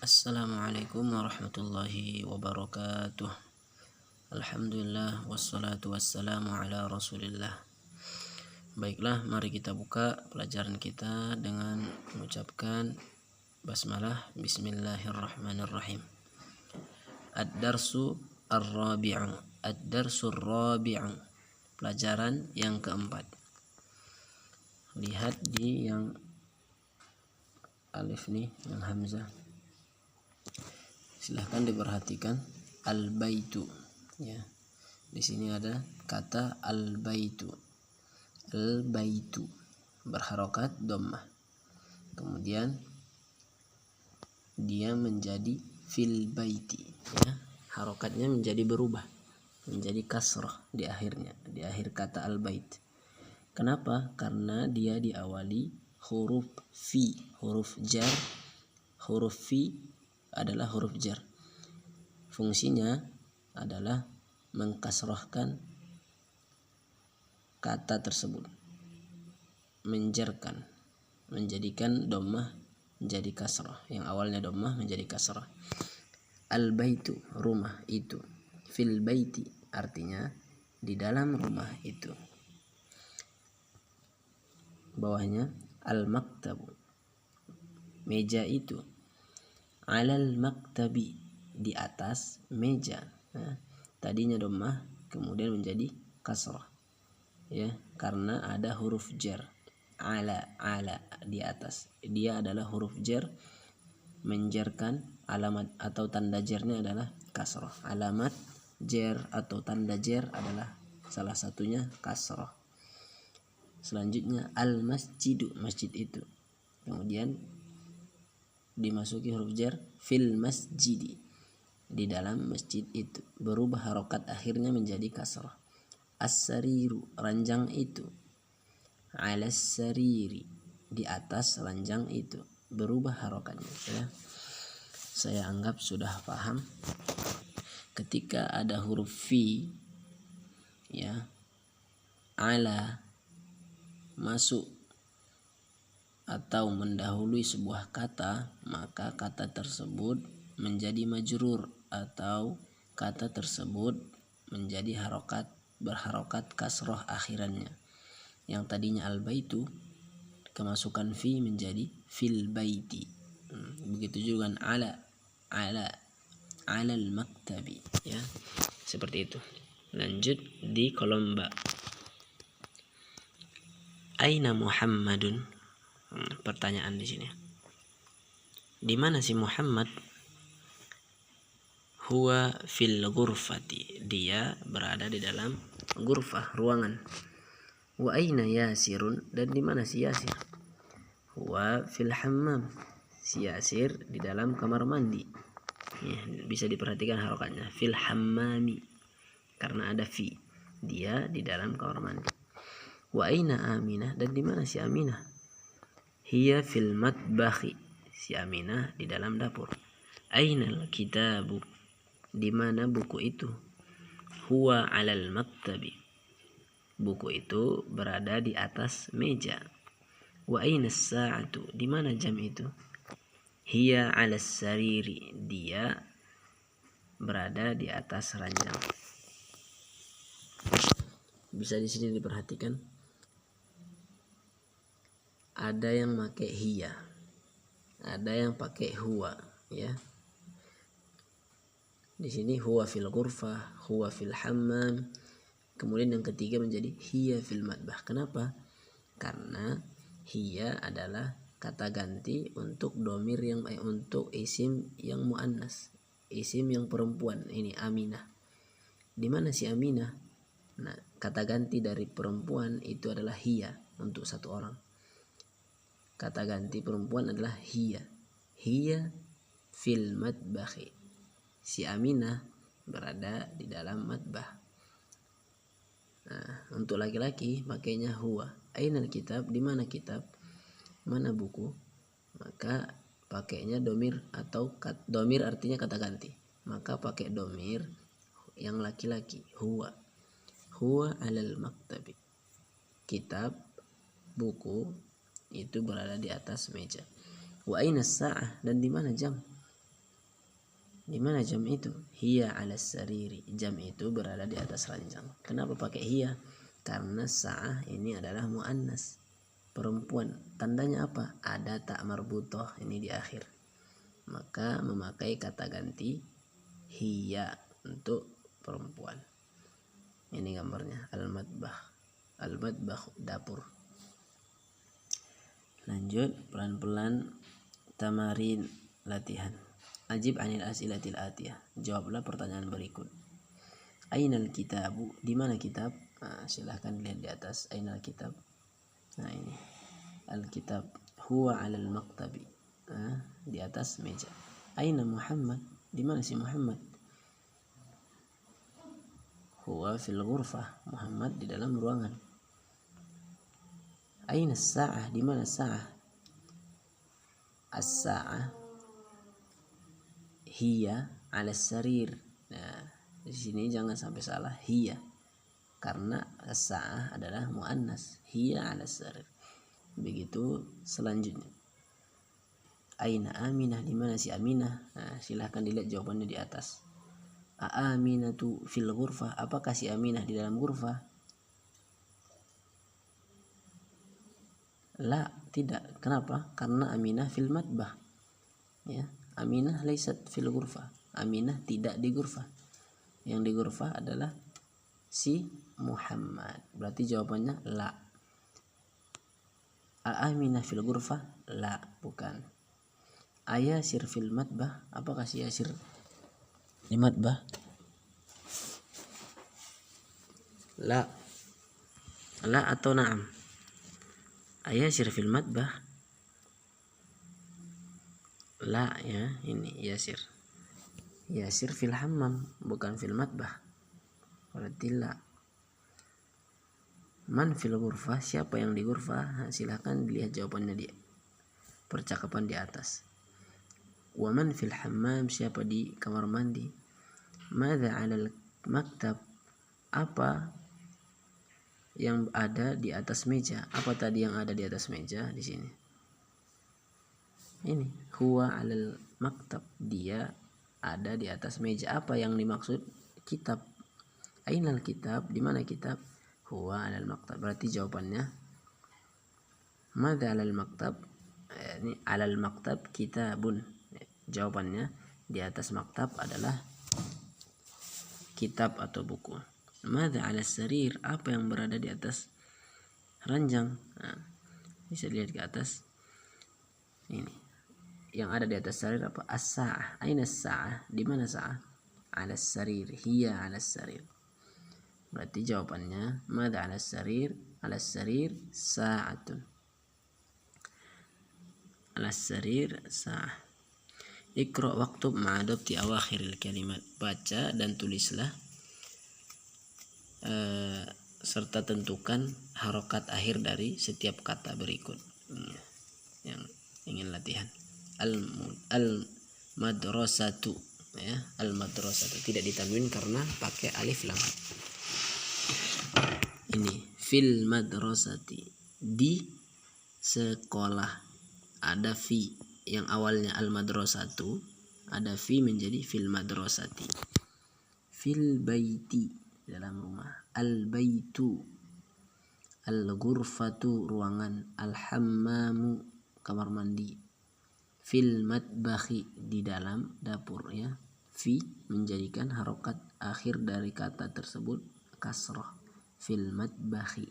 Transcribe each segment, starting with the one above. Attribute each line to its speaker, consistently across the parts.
Speaker 1: Assalamualaikum warahmatullahi wabarakatuh. Alhamdulillah wassalatu wassalamu ala rasulillah. Baiklah, mari kita buka pelajaran kita dengan mengucapkan basmalah. Bismillahirrahmanirrahim. Ad-darsu ar-rabi'u. Ad-darsu ar-rabi'u. Pelajaran yang keempat. Lihat di yang alif nih, yang hamzah. Silahkan diperhatikan al-baitu, ya. Di sini ada kata al-baitu. Al-baitu berharokat dhammah. Kemudian dia menjadi fil baiti, ya. Harokatnya menjadi berubah menjadi kasrah di akhirnya, di akhir kata al-bait. Kenapa? Karena dia diawali huruf fi, huruf jar. Huruf fi adalah huruf jar. Fungsinya adalah mengkasrahkan kata tersebut, menjarkan, menjadikan dhammah menjadi kasrah. Yang awalnya dhammah menjadi kasrah. Al-baitu, rumah itu. Fil baiti artinya di dalam rumah itu. Bawahnya al-maktabu, meja itu. Alal maktabi, di atas meja. Nah, tadinya dhammah kemudian menjadi kasrah, ya, karena ada huruf jar. Ala di atas, dia adalah huruf jar, menjarkan alamat atau tanda jarnya adalah kasrah. Alamat jar atau tanda jar adalah salah satunya kasrah. Selanjutnya al masjidu, masjid itu. Kemudian dimasuki huruf jar fil masjidi, di dalam masjid itu. Berubah harokat akhirnya menjadi kasrah. As-sariru, ranjang itu. Alas sariri, di atas ranjang itu. Berubah harokatnya, ya. Saya anggap sudah paham. Ketika ada huruf fi, ya, ala masuk atau mendahului sebuah kata, maka kata tersebut menjadi majrur atau kata tersebut menjadi berharokat kasroh akhirannya. Yang tadinya al-baitu, kemasukan fi menjadi fil baiti. Begitu juga ala al-maktabi, ya. Seperti itu. Lanjut di kolom ba. Aina Muhammadun? Pertanyaan di sini. Di mana si Muhammad? Huwa fil ghurfati, dia berada di dalam ghurfah, ruangan. Wa aina Yasirun, dan di mana si Yasir? Huwa fil hammam, si Yasir di dalam kamar mandi. Ya, bisa diperhatikan harokatnya fil hammami karena ada fi, dia di dalam kamar mandi. Wa aina Aminah, dan di mana si Aminah? Hiya fil matbakhi, si Aminah di dalam dapur. Ainal kitabu, di mana buku itu? Huwa alal maktabi, buku itu berada di atas meja. Wa ainas sa'atu, di mana jam itu? Hiya alas sariri, dia berada di atas ranjang. Bisa di sini diperhatikan ada yang pakai hiya, ada yang pakai huwa, ya. Di sini huwa fil ghurfah, huwa fil hammam. Kemudian yang ketiga menjadi hiya fil matbah. Kenapa? Karena hiya adalah kata ganti untuk domir yang untuk isim yang muannas, isim yang perempuan. Ini Aminah. Di mana si Aminah? Nah, kata ganti dari perempuan itu adalah hiya untuk satu orang. Kata ganti perempuan adalah hiya. Hiya fil matbakhi. Si Aminah berada di dalam matbah. Nah, untuk laki-laki pakainya huwa. Ainal kitab, di mana kitab? Mana buku? Maka pakainya domir atau domir artinya kata ganti. Maka pakai domir yang laki-laki, huwa. Huwa alal maktabi. Kitab, buku itu berada di atas meja. Wa aina sa'ah, dan di mana jam? Di mana jam itu? Hiya 'ala sariri. Jam itu berada di atas ranjang. Kenapa pakai hiya? Karena sa'ah ini adalah muannas, perempuan. Tandanya apa? Ada tak marbutoh ini di akhir. Maka memakai kata ganti hiya untuk perempuan. Ini gambarnya al-matbah. Al-matbah dapur. Lanjut pelan-pelan tamarin latihan. Ajib anil as'ilatil atiyah. Jawablah pertanyaan berikut. Ainal kitabu? Di mana kitab? Silahkan lihat di atas. Ainal kitab? Nah ini. Al-kitab huwa 'alal maktabi. Di atas meja. Aina Muhammad? Di mana si Muhammad? Huwa fil ghurfah. Muhammad di dalam ruangan. Aina as-sa'ah? Di mana sa'ah? As-sa'ah hiya 'ala sarir. Nah, di sini jangan sampai salah hiya. Karena as-sa'ah adalah muannas. Hiya 'ala sarir. Begitu selanjutnya. Aina Aminah? Di mana si Aminah? Nah, silahkan dilihat jawabannya di atas. Aminatu fil ghurfah? Apakah si Aminah di dalam ghurfah? La, tidak. Kenapa? Karena Aminah fil matbah. Ya, Aminah laisat fil ghurfah. Aminah tidak di ghurfah. Yang di ghurfah adalah si Muhammad. Berarti jawabannya la. Aminah fil ghurfah? La, bukan. Ayasir fil matbah? Apakah si Yasir di matbah? La. La atau na'am? Ayasir fil matbah? La, ya, ini Yasir. Yasir fil hammam, bukan fil matbah. Berarti la. Man fil ghurfah? Siapa yang di ghurfah? Silahkan dilihat jawabannya di percakapan di atas. Wa man fil hammam? Siapa di kamar mandi? Madza 'alal maktab? Apa yang ada di atas meja? Apa tadi yang ada di atas meja di sini? Ini huwa 'alal maktab. Dia ada di atas meja. Apa yang dimaksud? Kitab. Ainal kitab? Di mana kitab? Huwa 'alal maktab. Berarti jawabannya madza 'alal maktab? Ini 'alal maktab kitabun. Jawabannya di atas maktab adalah kitab atau buku. Madza 'alas sarir? Apa yang berada di atas ranjang? Nah, bisa lihat ke atas. Ini yang ada di atas sarir apa? As-sa'ah. Aina as-sa'ah? Di mana sa'ah? 'Alas sarir. Hiya 'alas sarir. Berarti jawabannya madza 'alas sarir? 'Alas sarir sa'atun. 'Alas sarir sa'ah. Iqra waktub ma'adabti awakhiril kalimat. Baca dan tulislah serta tentukan harokat akhir dari setiap kata berikut. Yang ingin latihan. Al madrasatu, ya, al madrasatu tidak ditanwin karena pakai alif lam. Ini fil madrasati, di sekolah. Ada fi yang awalnya al madrasatu, ada fi menjadi fil madrasati. Fil baiti, dalam rumah. Al baitu, al ghurfatu, ruangan. Al hammamu, kamar mandi. Fil matbahi, di dalam dapur, ya. Fi menjadikan harokat akhir dari kata tersebut kasrah. Fil matbahi.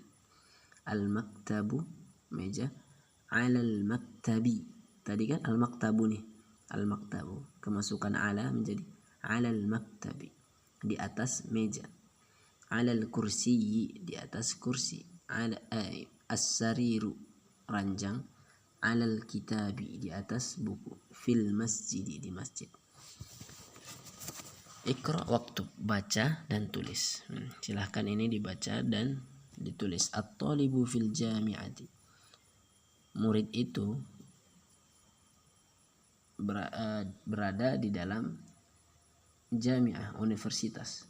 Speaker 1: Al maktabu, meja. Alal maktabi, tadi kan al maktabu nih. Al maktabu, kemasukan ala menjadi alal maktabi, di atas meja. Alal kursi, di atas kursi. As-sariru, ranjang. Alal kitabi, di atas buku. Fil masjid, di masjid. Iqra waktub, baca dan tulis. Silahkan ini dibaca dan ditulis. At-talibu fil jami'ati. Murid itu berada di dalam jami'ah, universitas.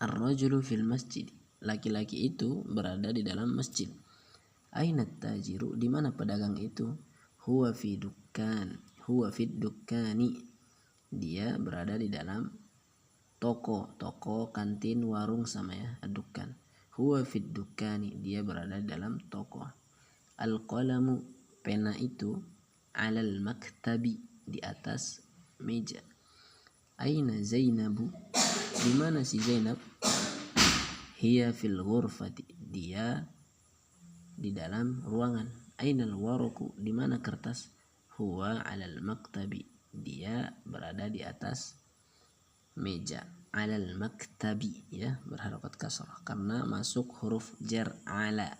Speaker 1: Ar-rajulu fil masjid. Laki-laki itu berada di dalam masjid. Aina tajiru? Di mana pedagang itu? Huwa fi dukkan. Huwa fi dukkani. dia berada di dalam toko, kantin, warung sama ya, dukan. Huwa fid dukani, dia berada di dalam toko. Al-qalamu, pena itu, alal maktabi, di atas meja. Aina Zainabu, di mana si Zainab? Hiya fil ghurfati, dia di dalam ruangan. Ainal waraku, di mana kertas? Huwa alal maktabi, dia berada di atas meja. Alal maktabi ya, berharokat kasrah karena masuk huruf jar ala.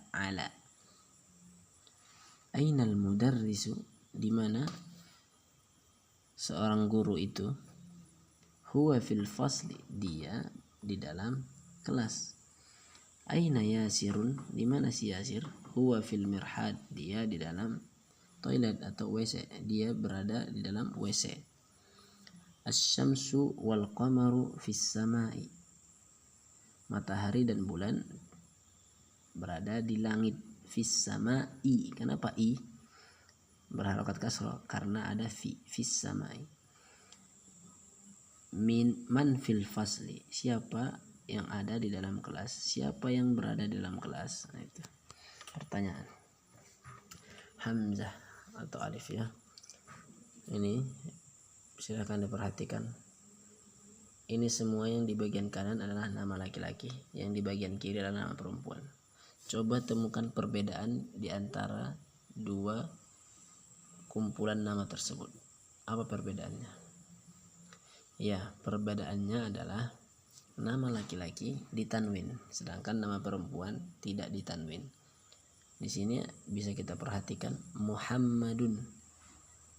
Speaker 1: Ainal mudarrisu, di mana seorang guru itu? Huwa fil fasli, dia di dalam kelas. Aina Yasirun, di mana si Yasir? Huwa fil mirhad, dia di dalam toilet atau WC, dia berada di dalam WC. Asy-syamsu wal qamaru fis samai, matahari dan bulan berada di langit. Fis samai, kenapa i berharokat kasrah? Karena ada fi. Fis samai. Man fil fasli, siapa yang ada di dalam kelas? Siapa yang berada di dalam kelas? Nah, itu pertanyaan. Hamzah atau alif ya. Ini silakan diperhatikan. Ini semua yang di bagian kanan adalah nama laki-laki, yang di bagian kiri adalah nama perempuan. Coba temukan perbedaan di antara dua kumpulan nama tersebut. Apa perbedaannya? Ya, perbedaannya adalah nama laki-laki ditanwin, sedangkan nama perempuan tidak ditanwin. Di sini bisa kita perhatikan Muhammadun,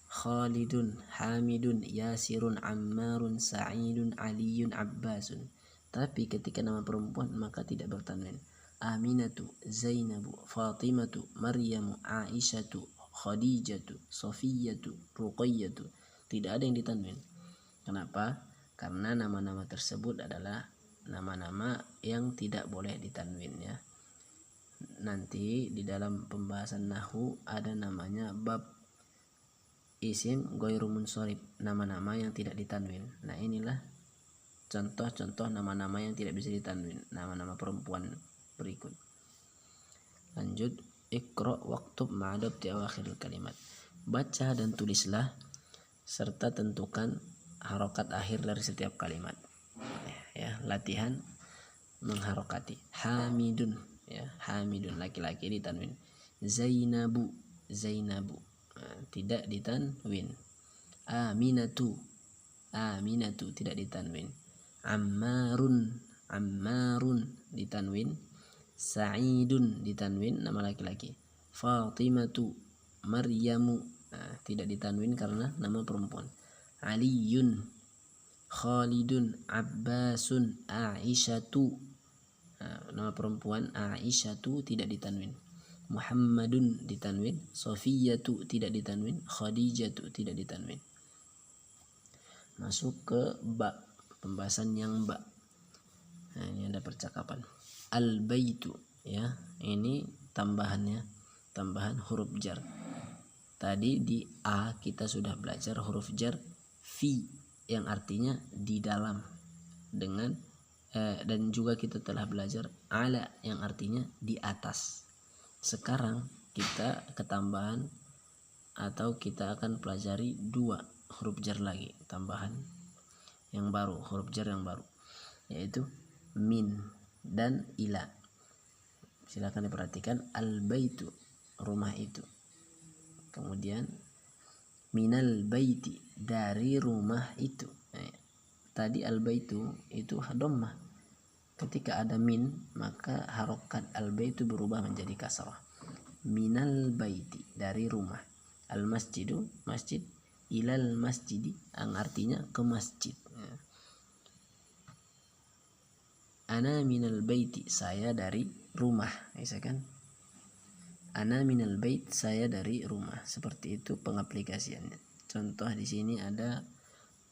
Speaker 1: Khalidun, Hamidun, Yasirun, Ammarun, Sa'idun, Aliyun, Abbasun. Tapi ketika nama perempuan maka tidak bertanwin. Aminatu, Zainabu, Fatimatu, Maryamu, Aisyatu, Khadijatu, Sofiyatu, Ruqayyatu. Tidak ada yang ditanwin. Kenapa? Karena nama-nama tersebut adalah nama-nama yang tidak boleh ditanwin ya. Nanti di dalam pembahasan nahwu ada namanya bab isim ghairu munsharif, nama-nama yang tidak ditanwin. Nah, inilah contoh-contoh nama-nama yang tidak bisa ditanwin, nama-nama perempuan berikut. Lanjut, iqra waktub ma'adab di awakhiril kalimat. Baca dan tulislah serta tentukan harokat akhir dari setiap kalimat. Ya, latihan mengharokati. Hamidun ya, Hamidun laki-laki ditanwin. Zainabu, Zainabu tidak ditanwin. Aminatu, Aminatu tidak ditanwin. Ammarun, Ammarun ditanwin. Sa'idun ditanwin, nama laki-laki. Fatimatu, Maryamu tidak ditanwin karena nama perempuan. Aliyun, Khalidun, Abbasun, Aisyatu nama perempuan. Aisyatu tidak ditanwin. Muhammadun ditanwin. Sofiyatu tidak ditanwin. Khadijatu tidak ditanwin. Masuk ke ba, pembahasan yang ba. Nah, ini ada percakapan. Al-baitu ya, ini tambahannya, tambahan huruf jar. Tadi di a kita sudah belajar huruf jar fi yang artinya di dalam, dengan dan juga kita telah belajar ala yang artinya di atas. Sekarang kita ketambahan atau kita akan pelajari dua huruf jar lagi, tambahan yang baru, huruf jar yang baru, yaitu min dan ila. Silakan diperhatikan. Al-baitu, rumah itu. Kemudian minal baiti, dari rumah itu. Tadi al-baitu itu dhammah. Ketika ada min maka harokat al-baitu berubah menjadi kasrah. Minal baiti, dari rumah. Al-masjidu, masjid. Ilal masjidi, yang artinya ke masjid. Ana minal baiti, saya dari rumah, misalkan ana minal bait, saya dari rumah. Seperti itu pengaplikasiannya. Contoh di sini ada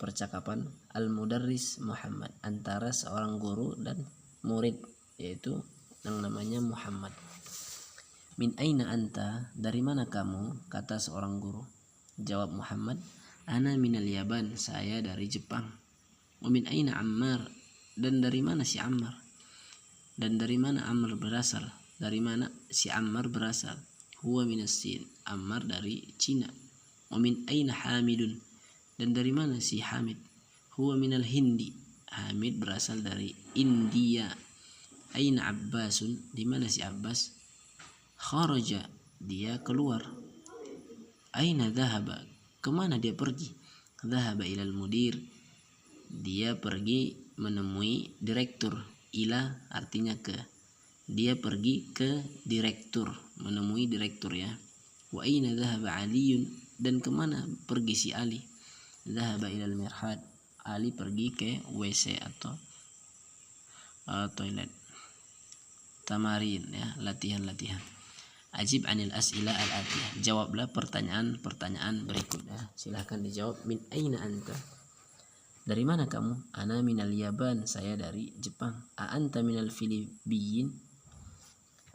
Speaker 1: percakapan al-mudarris Muhammad, antara seorang guru dan murid, yaitu yang namanya Muhammad. Min aina anta, dari mana kamu? Kata seorang guru. Jawab Muhammad, Ana minal Yaban, saya dari Jepang. Wa min aina Ammar, dan dari mana si Ammar? Dan dari mana Ammar berasal? Dari mana si Ammar berasal? Huwa minas Sin, Ammar dari Cina. Wa min aina Hamidun, dan dari mana si Hamid? Huwa minal Hindi, Hamid berasal dari India. Aina Abbasun, di mana si Abbas? Kharaja, dia keluar. Aina dhahaba, kemana dia pergi? Dhahaba ilal mudir, dia pergi menemui direktur. Ila artinya ke, dia pergi ke direktur, menemui direktur ya. Wa aina dhahaba Aliyun, dan kemana pergi si Ali? Dhahaba ilal mirhad, Ali pergi ke WC atau toilet. Tamarin ya, latihan-latihan. Ajib anil as'ila al-atiyah, jawablah pertanyaan-pertanyaan berikut ya. Silahkan dijawab. Min aina anta, dari mana kamu? Ana minal Yaban, saya dari Jepang. A anta minal Filipiyin,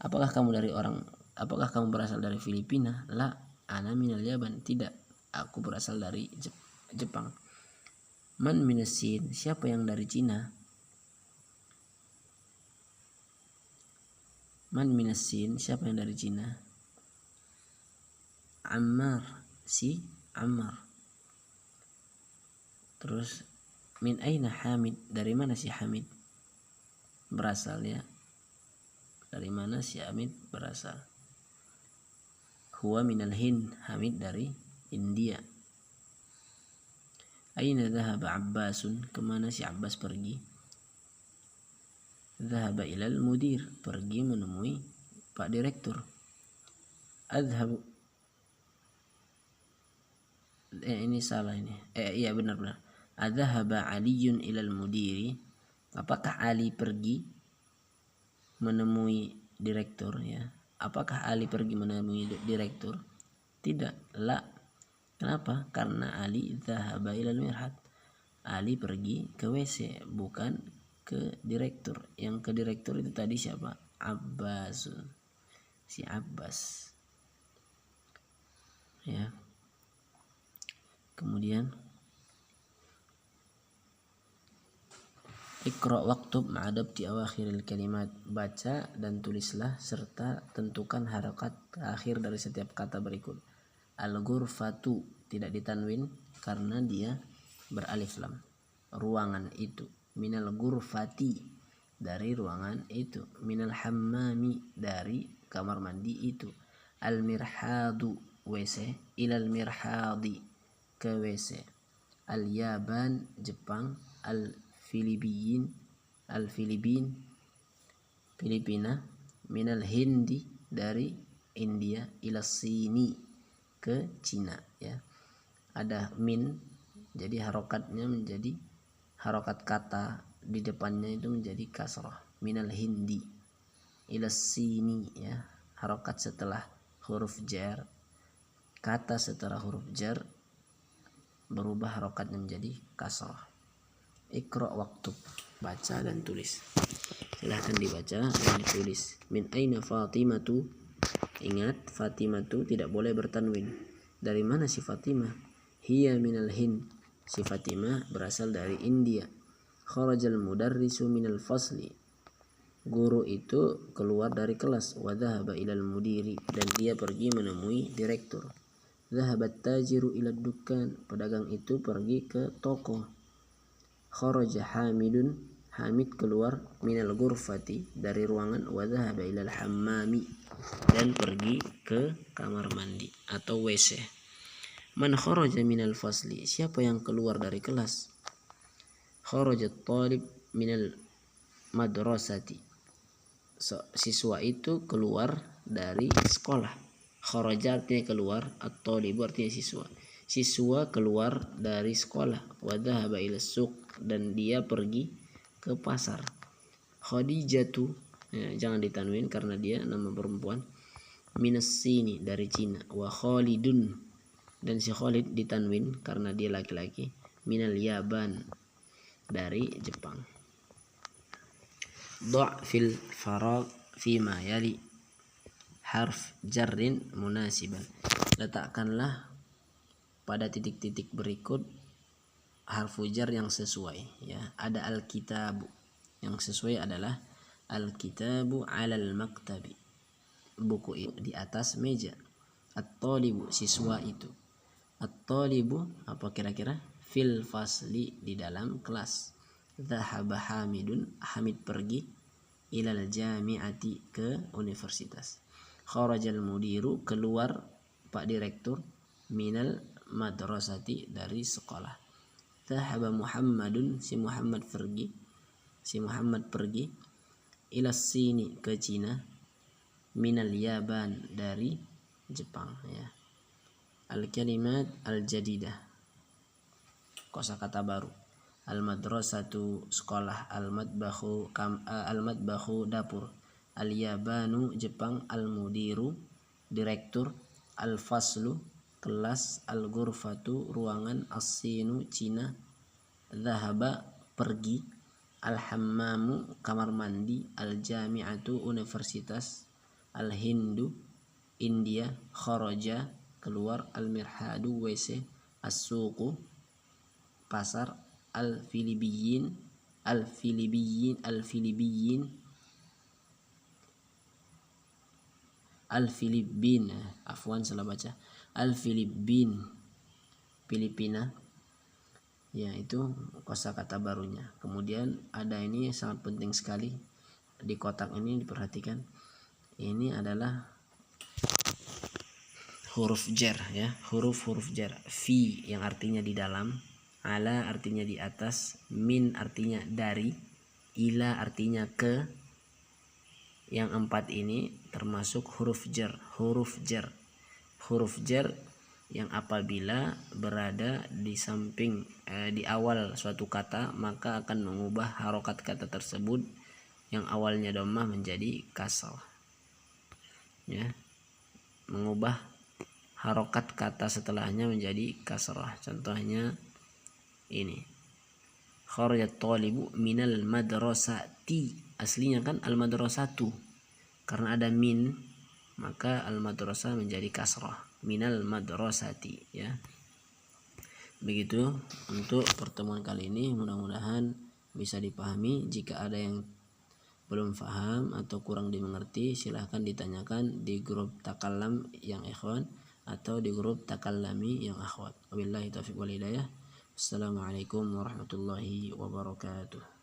Speaker 1: apakah kamu berasal dari Filipina? La, ana minal Yaban, tidak, aku berasal dari Jepang. Man minas Sin, siapa yang dari Cina? Man minas Sin, siapa yang dari Cina? Ammar, si Ammar. Terus min aina Hamid, dari mana si Hamid berasal ya? Dari mana si Hamid berasal? Huwa minal Hind, Hamid dari India. Aina dhahaba Abbasun, kemana si Abbas pergi? Dhahaba ilal mudir, pergi menemui Pak Direktur. Adhabu, ini salah ini. Iya benar. Adhahaba Aliyun ilal mudiri, apakah Ali pergi menemui direktur ya? Apakah Ali pergi menemui direktur? Tidak, la. Kenapa? Karena Ali dhahaba ilal mirhad, Ali pergi ke WC, bukan ke direktur. Yang ke direktur itu tadi siapa? Abbas, si Abbas ya. Kemudian Iqra waktub ma'adabti awakhiril kalimat, baca dan tulislah serta tentukan harakat akhir dari setiap kata berikut. Al-ghurfatu tidak ditanwin karena dia beralif lam. Ruangan itu. Minal ghurfati, dari ruangan itu. Minal hammami, dari kamar mandi itu. Al-mirhadu, WC. Ilal mirhadi, ke WC. Al-Yaban, Jepang. Al-Filipin, Filipina. Minal Hindi, dari India. Ila Sini, ke Cina ya. Ada min, jadi harokatnya menjadi harokat kata di depannya itu menjadi kasrah. Minal Hindi ila Sini ya, harokat setelah huruf jar, kata setelah huruf jar berubah harokatnya menjadi kasrah. Iqra waktub, baca dan tulis. Silahkan dibaca dan ditulis. Min aina Fatimatu, ingat Fatimatu tidak boleh bertanwin. Dari mana si Fatimah? Hiya minal Hind, si Fatimah berasal dari India. Kharajal mudarrisu minal fasli, guru itu keluar dari kelas. Wa dhahaba ilal mudiri, dan dia pergi menemui direktur. Dhahabat tajiru ilad dukkan, pedagang itu pergi ke toko. Kharaja Hamidun, Hamid keluar. Minal ghurfati, dari ruangan. Wa dhahaba ilal hammami, dan pergi ke kamar mandi atau WC. Man kharaja minal fasli, siapa yang keluar dari kelas? Kharaja talib minal madrasati, siswa itu keluar dari sekolah. Kharaja artinya keluar, at-talibu artinya siswa keluar dari sekolah. Wa dhahaba ila suq, dan dia pergi ke pasar. Khadijatu, ya, jangan ditanwin karena dia nama perempuan. Minas Sini, dari Cina. Wa Khalidun, dan si Khalid ditanwin karena dia laki-laki. Minal Yaban, dari Jepang. Da' fil farag fima yali harf jarrin munasiban, letakkanlah pada titik-titik berikut harfu jar yang sesuai, ya. Ada al-kitabu, yang sesuai adalah al-kitabu 'alal maktabi, buku itu di atas meja. At-talibu, siswa itu. At-talibu, apa kira-kira? Fil fasli, di dalam kelas. Dhahaba Hamidun, Hamid pergi. Ilal jami'ati, ke universitas. Kharajal mudiru, keluar Pak Direktur. Minal madrasati, dari sekolah. Dhahaba Muhammadun, si Muhammad pergi. Ilas sini, ke Cina. Minal Yaban, dari Jepang, ya. Al-kalimat al-jadidah, kosakata baru. Al-madrasatu, sekolah. Al-madbahu, dapur. Al-yabanu, Jepang. Al-mudiru, direktur. Al-faslu, kelas. Al-ghurfatu, ruangan. As-sinu, Cina. Dhahaba, pergi. Al-hammamu, kamar mandi. Al-jami'atu, universitas. Al-hindu, India. Kharaja, keluar. Al-mirhadu, WC. As-suqu, pasar. Al-filibiyin, afwan salah baca. Al-Filipin, Filipina, ya. Itu kosakata barunya. Kemudian ada ini sangat penting sekali di kotak ini, diperhatikan. Ini adalah huruf jar, ya. Huruf jar. Fi, yang artinya di dalam. Ala, artinya di atas. Min, artinya dari. Ila, artinya ke. Yang 4 ini termasuk huruf jar. Huruf jar yang apabila berada di samping di awal suatu kata, maka akan mengubah harokat kata tersebut yang awalnya dhammah menjadi kasrah, ya. Mengubah harokat kata setelahnya menjadi kasrah. Contohnya ini, kharajat talibu minal madrasati. Aslinya kan al madrasatu, karena ada min maka al madrasah menjadi kasrah. Minal madrasati, ya. Begitu untuk pertemuan kali ini, mudah-mudahan bisa dipahami. Jika ada yang belum paham atau kurang dimengerti, silahkan ditanyakan di grup takallam yang ikhwan atau di grup takallami yang akhwat. Wabillahi taufiq wal hidayah. Assalamualaikum warahmatullahi wabarakatuh.